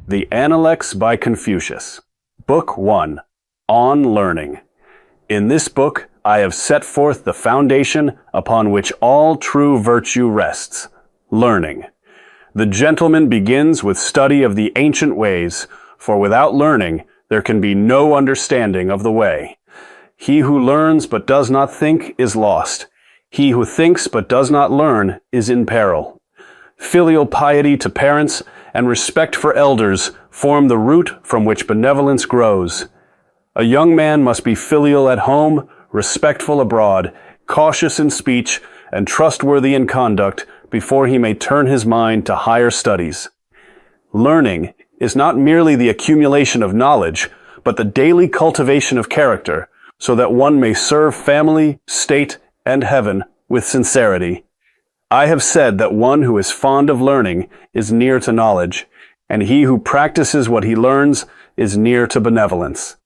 The Analects by Confucius. Book 1. On Learning. In this book, I have set forth the foundation upon which all true virtue rests, learning. The gentleman begins with study of the ancient ways, for without learning, there can be no understanding of the way. He who learns but does not think is lost. He who thinks but does not learn is in peril. Filial piety to parents and respect for elders form the root from which benevolence grows. A young man must be filial at home, respectful abroad, cautious in speech, and trustworthy in conduct before he may turn his mind to higher studies. Learning is not merely the accumulation of knowledge, but the daily cultivation of character, so that one may serve family, state, and heaven with sincerity. I have said that one who is fond of learning is near to knowledge, and he who practices what he learns is near to benevolence.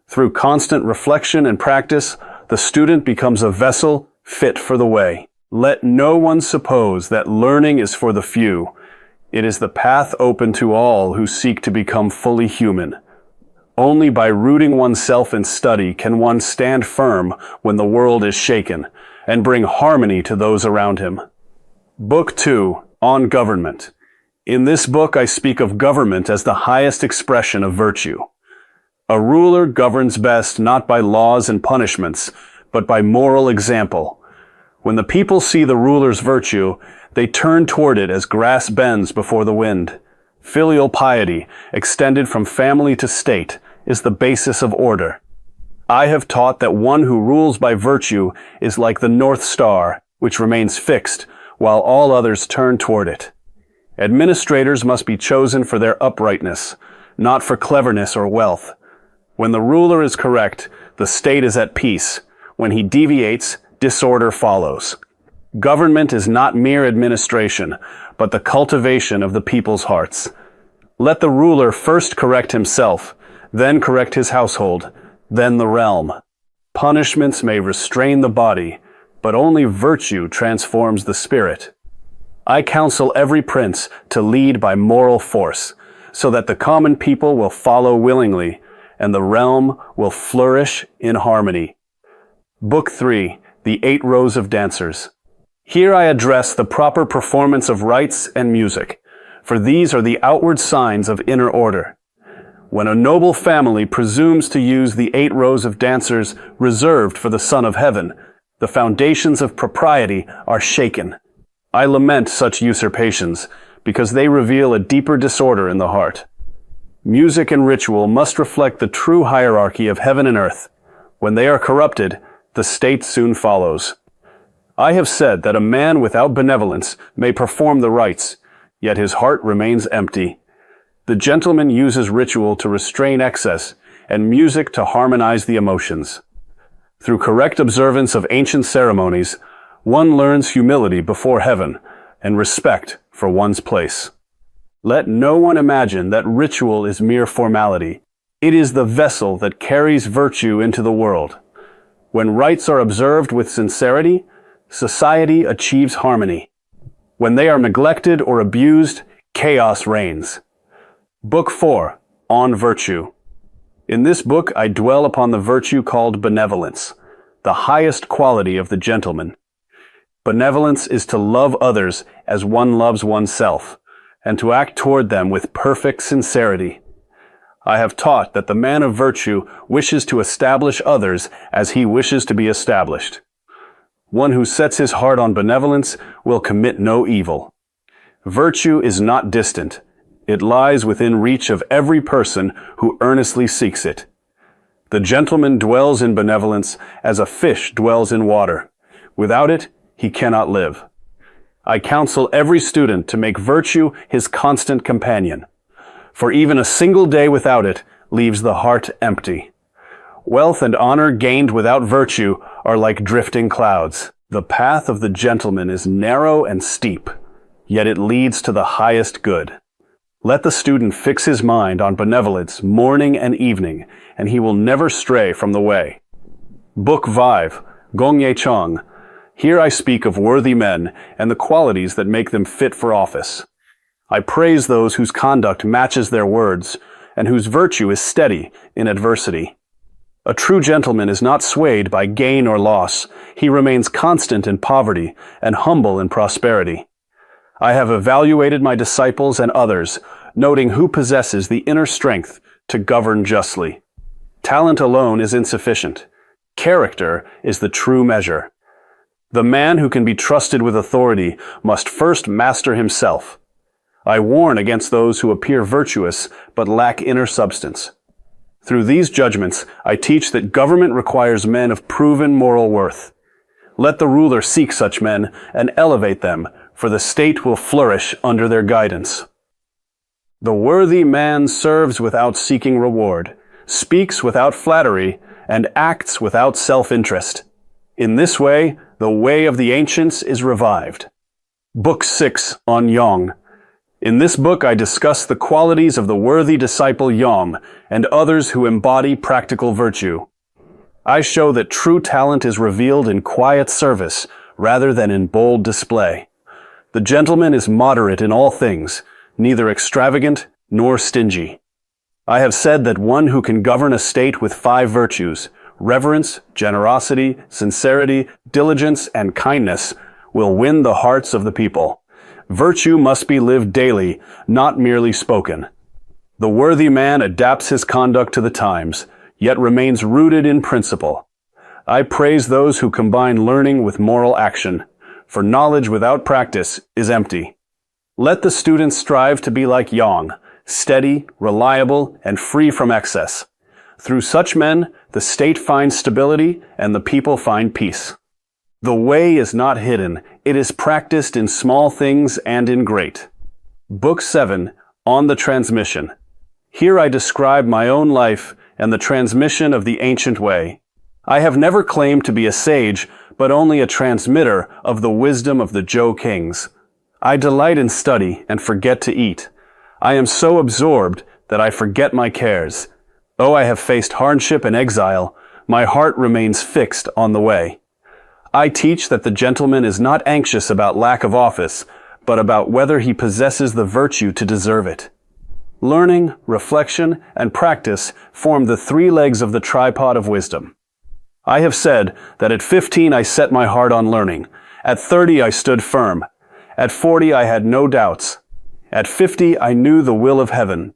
Through constant reflection and practice, the student becomes a vessel fit for the way. Let no one suppose that learning is for the few. It is the path open to all who seek to become fully human. Only by rooting oneself in study can one stand firm when the world is shaken, and bring harmony to those around him. Book 2. On Government. In this book I speak of government as the highest expression of virtue. A ruler governs best not by laws and punishments, but by moral example. When the people see the ruler's virtue, they turn toward it as grass bends before the wind. Filial piety, extended from family to state, is the basis of order. I have taught that one who rules by virtue is like the North Star, which remains fixed, while all others turn toward it. Administrators must be chosen for their uprightness, not for cleverness or wealth. When the ruler is correct, the state is at peace. When he deviates, disorder follows. Government is not mere administration, but the cultivation of the people's hearts. Let the ruler first correct himself, then correct his household, then the realm. Punishments may restrain the body, but only virtue transforms the spirit. I counsel every prince to lead by moral force, so that the common people will follow willingly, and the realm will flourish in harmony. Book 3. The 8 Rows of Dancers. Here I address the proper performance of rites and music, for these are the outward signs of inner order. When a noble family presumes to use the 8 rows of dancers reserved for the Son of Heaven, the foundations of propriety are shaken. I lament such usurpations, because they reveal a deeper disorder in the heart. Music and ritual must reflect the true hierarchy of heaven and earth. When they are corrupted, the state soon follows. I have said that a man without benevolence may perform the rites, yet his heart remains empty. The gentleman uses ritual to restrain excess, and music to harmonize the emotions. Through correct observance of ancient ceremonies, one learns humility before heaven and respect for one's place. Let no one imagine that ritual is mere formality. It is the vessel that carries virtue into the world. When rites are observed with sincerity, society achieves harmony. When they are neglected or abused, chaos reigns. Book 4. On Virtue. In this book I dwell upon the virtue called benevolence, the highest quality of the gentleman. Benevolence is to love others as one loves oneself, and to act toward them with perfect sincerity. I have taught that the man of virtue wishes to establish others as he wishes to be established. One who sets his heart on benevolence will commit no evil. Virtue is not distant. It lies within reach of every person who earnestly seeks it. The gentleman dwells in benevolence as a fish dwells in water. Without it, he cannot live. I counsel every student to make virtue his constant companion, for even a single day without it leaves the heart empty. Wealth and honor gained without virtue are like drifting clouds. The path of the gentleman is narrow and steep, yet it leads to the highest good. Let the student fix his mind on benevolence morning and evening, and he will never stray from the way. Book 5. Gong Ye Chong. Here I speak of worthy men and the qualities that make them fit for office. I praise those whose conduct matches their words, and whose virtue is steady in adversity. A true gentleman is not swayed by gain or loss. He remains constant in poverty and humble in prosperity. I have evaluated my disciples and others, noting who possesses the inner strength to govern justly. Talent alone is insufficient. Character is the true measure. The man who can be trusted with authority must first master himself. I warn against those who appear virtuous but lack inner substance. Through these judgments, I teach that government requires men of proven moral worth. Let the ruler seek such men and elevate them, for the state will flourish under their guidance. The worthy man serves without seeking reward, speaks without flattery, and acts without self-interest. In this way of the ancients is revived. Book 6 on Yong. In this book I discuss the qualities of the worthy disciple Yong and others who embody practical virtue. I show that true talent is revealed in quiet service rather than in bold display. The gentleman is moderate in all things, neither extravagant nor stingy. I have said that one who can govern a state with 5 virtues, reverence, generosity, sincerity, diligence, and kindness, will win the hearts of the people. Virtue must be lived daily, not merely spoken. The worthy man adapts his conduct to the times, yet remains rooted in principle. I praise those who combine learning with moral action, for knowledge without practice is empty. Let the students strive to be like Yong, steady, reliable, and free from excess. Through such men, the state finds stability and the people find peace. The way is not hidden, it is practiced in small things and in great. Book 7, on the transmission. Here I describe my own life and the transmission of the ancient way. I have never claimed to be a sage, but only a transmitter of the wisdom of the Zhou kings. I delight in study and forget to eat. I am so absorbed that I forget my cares. Though I have faced hardship and exile, my heart remains fixed on the way. I teach that the gentleman is not anxious about lack of office, but about whether he possesses the virtue to deserve it. Learning, reflection, and practice form the 3 legs of the tripod of wisdom. I have said that at 15 I set my heart on learning. At 30 I stood firm. At 40 I had no doubts. At 50 I knew the will of heaven.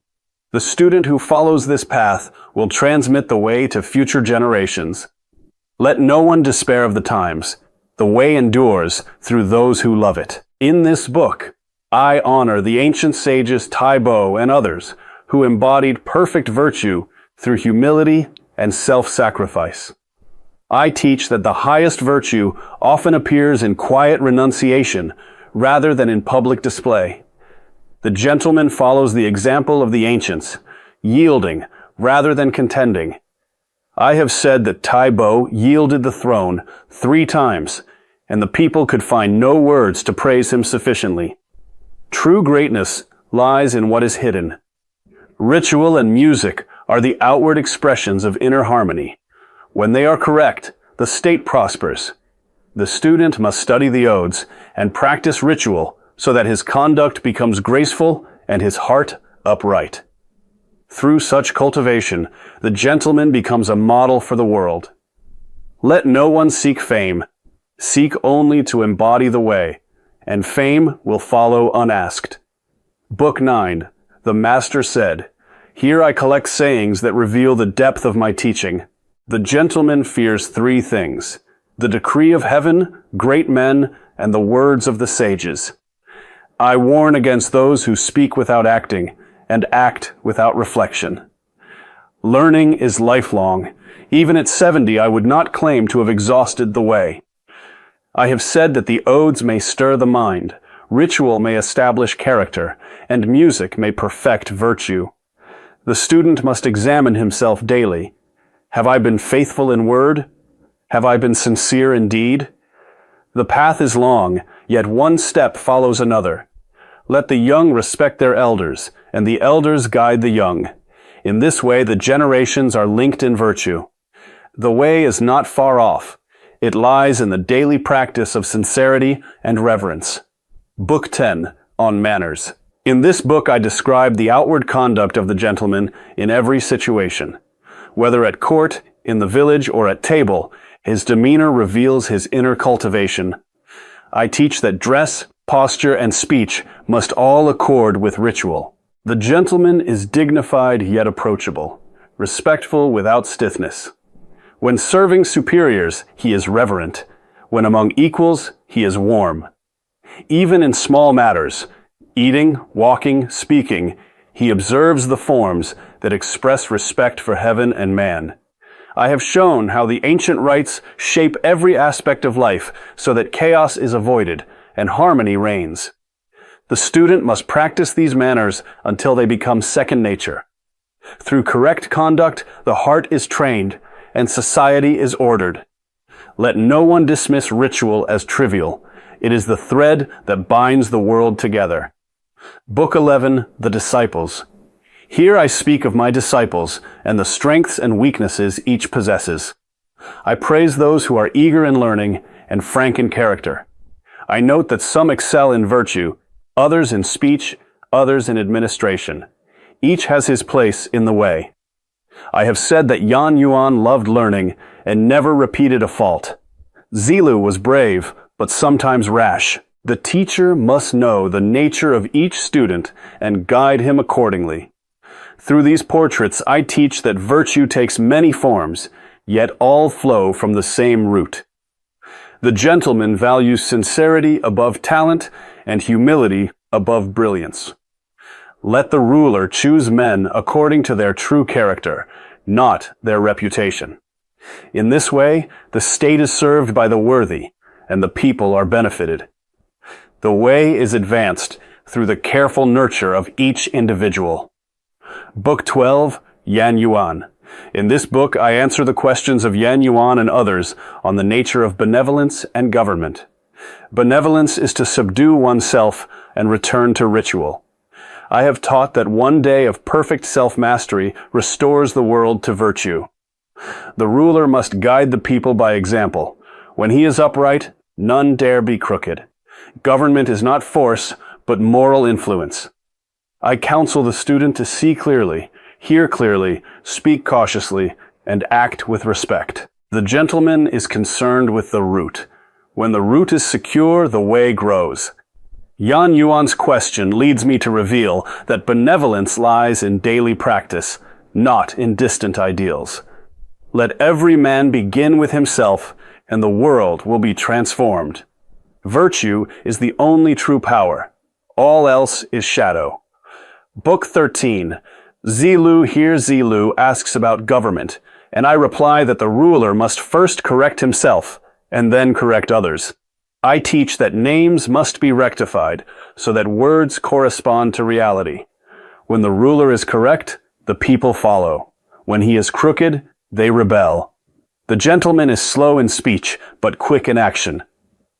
The student who follows this path will transmit the way to future generations. Let no one despair of the times. The way endures through those who love it. In this book, I honor the ancient sages Tai Bo and others who embodied perfect virtue through humility and self-sacrifice. I teach that the highest virtue often appears in quiet renunciation rather than in public display. The gentleman follows the example of the ancients, yielding rather than contending. I have said that Tai Bo yielded the throne 3 times, and the people could find no words to praise him sufficiently. True greatness lies in what is hidden. Ritual and music are the outward expressions of inner harmony. When they are correct, the state prospers. The student must study the odes and practice ritual so that his conduct becomes graceful and his heart upright. Through such cultivation, the gentleman becomes a model for the world. Let no one seek fame. Seek only to embody the way, and fame will follow unasked. Book 9, The Master said, Here I collect sayings that reveal the depth of my teaching. The gentleman fears 3 things: the decree of heaven, great men, and the words of the sages. I warn against those who speak without acting, and act without reflection. Learning is lifelong. Even at 70, I would not claim to have exhausted the way. I have said that the odes may stir the mind, ritual may establish character, and music may perfect virtue. The student must examine himself daily. Have I been faithful in word? Have I been sincere in deed? The path is long, yet one step follows another. Let the young respect their elders, and the elders guide the young. In this way, the generations are linked in virtue. The way is not far off. It lies in the daily practice of sincerity and reverence. Book 10, on Manners. In this book, I describe the outward conduct of the gentleman in every situation. Whether at court, in the village, or at table, his demeanor reveals his inner cultivation. I teach that dress, posture, and speech must all accord with ritual. The gentleman is dignified yet approachable, respectful without stiffness. When serving superiors, he is reverent. When among equals, he is warm. Even in small matters, eating, walking, speaking, he observes the forms that express respect for heaven and man. I have shown how the ancient rites shape every aspect of life so that chaos is avoided and harmony reigns. The student must practice these manners until they become second nature. Through correct conduct, the heart is trained and society is ordered. Let no one dismiss ritual as trivial. It is the thread that binds the world together. Book 11, The Disciples. Here I speak of my disciples and the strengths and weaknesses each possesses. I praise those who are eager in learning and frank in character. I note that some excel in virtue, others in speech, others in administration. Each has his place in the way. I have said that Yan Yuan loved learning and never repeated a fault. Zilu was brave, but sometimes rash. The teacher must know the nature of each student and guide him accordingly. Through these portraits, I teach that virtue takes many forms, yet all flow from the same root. The gentleman values sincerity above talent and humility above brilliance. Let the ruler choose men according to their true character, not their reputation. In this way, the state is served by the worthy, and the people are benefited. The way is advanced through the careful nurture of each individual. Book 12, Yan Yuan. In this book, I answer the questions of Yan Yuan and others on the nature of benevolence and government. Benevolence is to subdue oneself and return to ritual. I have taught that one day of perfect self-mastery restores the world to virtue. The ruler must guide the people by example. When he is upright, none dare be crooked. Government is not force, but moral influence. I counsel the student to see clearly, hear clearly, speak cautiously, and act with respect. The gentleman is concerned with the root. When the root is secure, the way grows. Yan Yuan's question leads me to reveal that benevolence lies in daily practice, not in distant ideals. Let every man begin with himself, and the world will be transformed. Virtue is the only true power. All else is shadow. Book 13. Zilu Here Zilu asks about government, and I reply that the ruler must first correct himself, and then correct others. I teach that names must be rectified, so that words correspond to reality. When the ruler is correct, the people follow. When he is crooked, they rebel. The gentleman is slow in speech, but quick in action.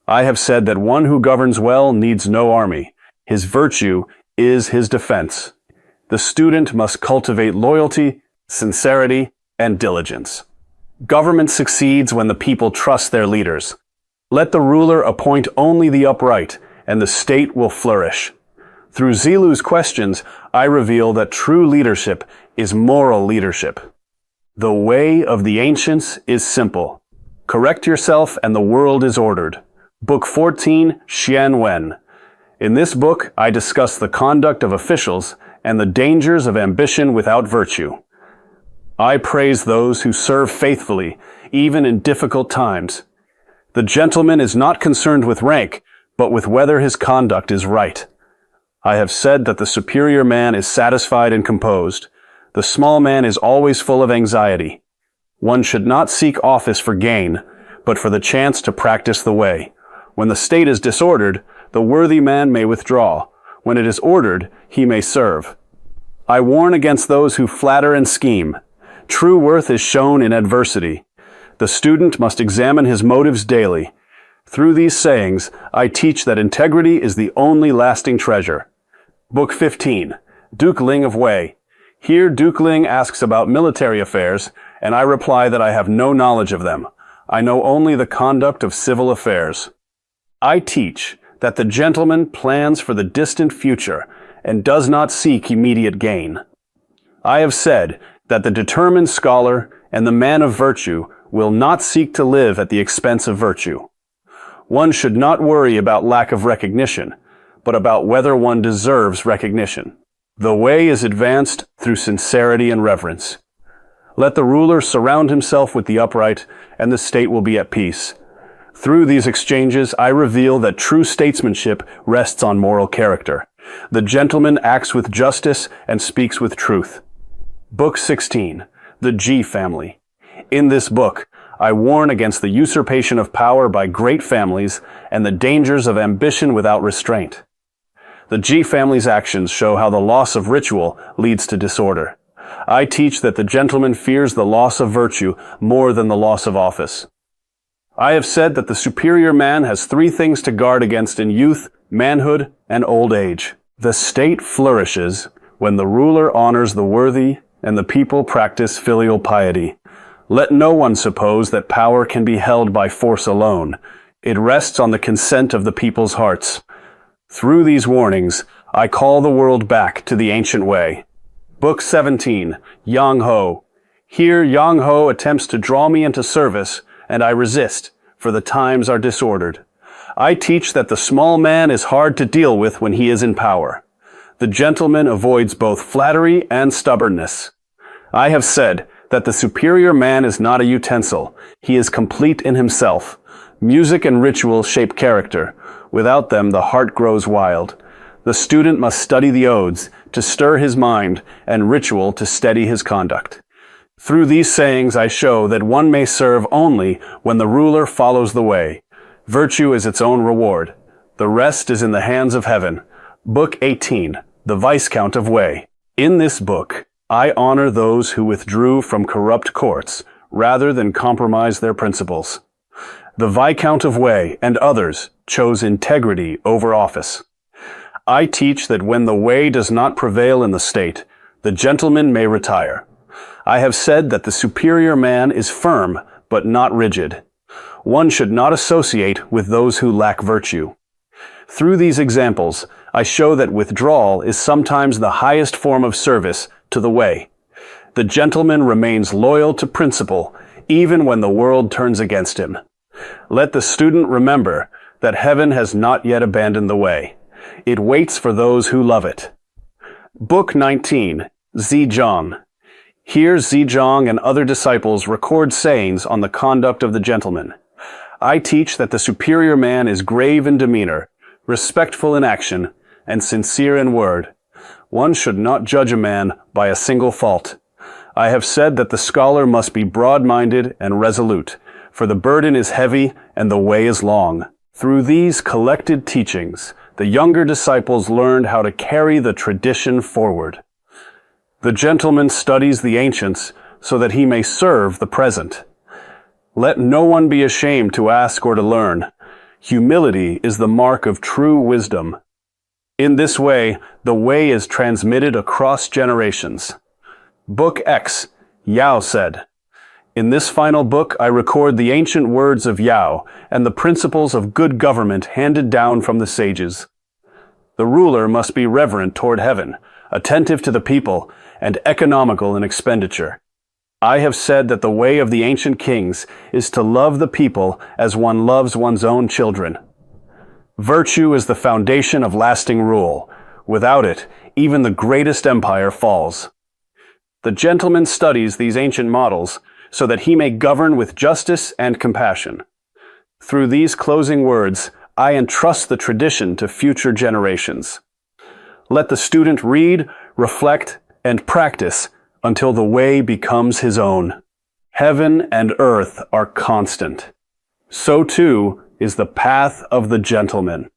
I have said that one who governs well needs no army. His virtue is his defense. The student must cultivate loyalty, sincerity, and diligence. Government succeeds when the people trust their leaders. Let the ruler appoint only the upright, and the state will flourish. Through Zilu's questions, I reveal that true leadership is moral leadership. The way of the ancients is simple. Correct yourself and the world is ordered. Book 14, Xian Wen. In this book, I discuss the conduct of officials and the dangers of ambition without virtue. I praise those who serve faithfully, even in difficult times. The gentleman is not concerned with rank, but with whether his conduct is right. I have said that the superior man is satisfied and composed. The small man is always full of anxiety. One should not seek office for gain, but for the chance to practice the way. When the state is disordered, the worthy man may withdraw. When it is ordered, he may serve. I warn against those who flatter and scheme. True worth is shown in adversity. The student must examine his motives daily. Through these sayings, I teach that integrity is the only lasting treasure. Book 15, Duke Ling of Wei. Here Duke Ling asks about military affairs, and I reply that I have no knowledge of them. I know only the conduct of civil affairs. I teach that the gentleman plans for the distant future and does not seek immediate gain. I have said that the determined scholar and the man of virtue will not seek to live at the expense of virtue. One should not worry about lack of recognition, but about whether one deserves recognition. The way is advanced through sincerity and reverence. Let the ruler surround himself with the upright, and the state will be at peace. Through these exchanges, I reveal that true statesmanship rests on moral character. The gentleman acts with justice and speaks with truth. Book 16, The G Family. In this book, I warn against the usurpation of power by great families and the dangers of ambition without restraint. The G family's actions show how the loss of ritual leads to disorder. I teach that the gentleman fears the loss of virtue more than the loss of office. I have said that the superior man has 3 things to guard against in youth, manhood, and old age. The state flourishes when the ruler honors the worthy and the people practice filial piety. Let no one suppose that power can be held by force alone. It rests on the consent of the people's hearts. Through these warnings, I call the world back to the ancient way. Book 17, Yang Ho. Here Yang Ho attempts to draw me into service, and I resist, for the times are disordered. I teach that the small man is hard to deal with when he is in power. The gentleman avoids both flattery and stubbornness. I have said that the superior man is not a utensil. He is complete in himself. Music and ritual shape character. Without them, the heart grows wild. The student must study the odes to stir his mind and ritual to steady his conduct. Through these sayings, I show that one may serve only when the ruler follows the way. Virtue is its own reward. The rest is in the hands of heaven. Book 18, The Viscount of Wei. In this book, I honor those who withdrew from corrupt courts rather than compromise their principles. The Viscount of Wei and others chose integrity over office. I teach that when the way does not prevail in the state, the gentleman may retire. I have said that the superior man is firm but not rigid. One should not associate with those who lack virtue. Through these examples, I show that withdrawal is sometimes the highest form of service to the way. The gentleman remains loyal to principle even when the world turns against him. Let the student remember that heaven has not yet abandoned the way. It waits for those who love it. Book 19, Zizhong. Here Zizhong and other disciples record sayings on the conduct of the gentleman. I teach that the superior man is grave in demeanor, respectful in action, and sincere in word. One should not judge a man by a single fault. I have said that the scholar must be broad-minded and resolute, for the burden is heavy and the way is long. Through these collected teachings, the younger disciples learned how to carry the tradition forward. The gentleman studies the ancients so that he may serve the present. Let no one be ashamed to ask or to learn. Humility is the mark of true wisdom. In this way, the way is transmitted across generations. Book X, Yao said. In this final book, I record the ancient words of Yao and the principles of good government handed down from the sages. The ruler must be reverent toward heaven, attentive to the people, and economical in expenditure. I have said that the way of the ancient kings is to love the people as one loves one's own children. Virtue is the foundation of lasting rule. Without it, even the greatest empire falls. The gentleman studies these ancient models so that he may govern with justice and compassion. Through these closing words, I entrust the tradition to future generations. Let the student read, reflect, and practice until the way becomes his own. Heaven and earth are constant. So too is the path of the gentleman.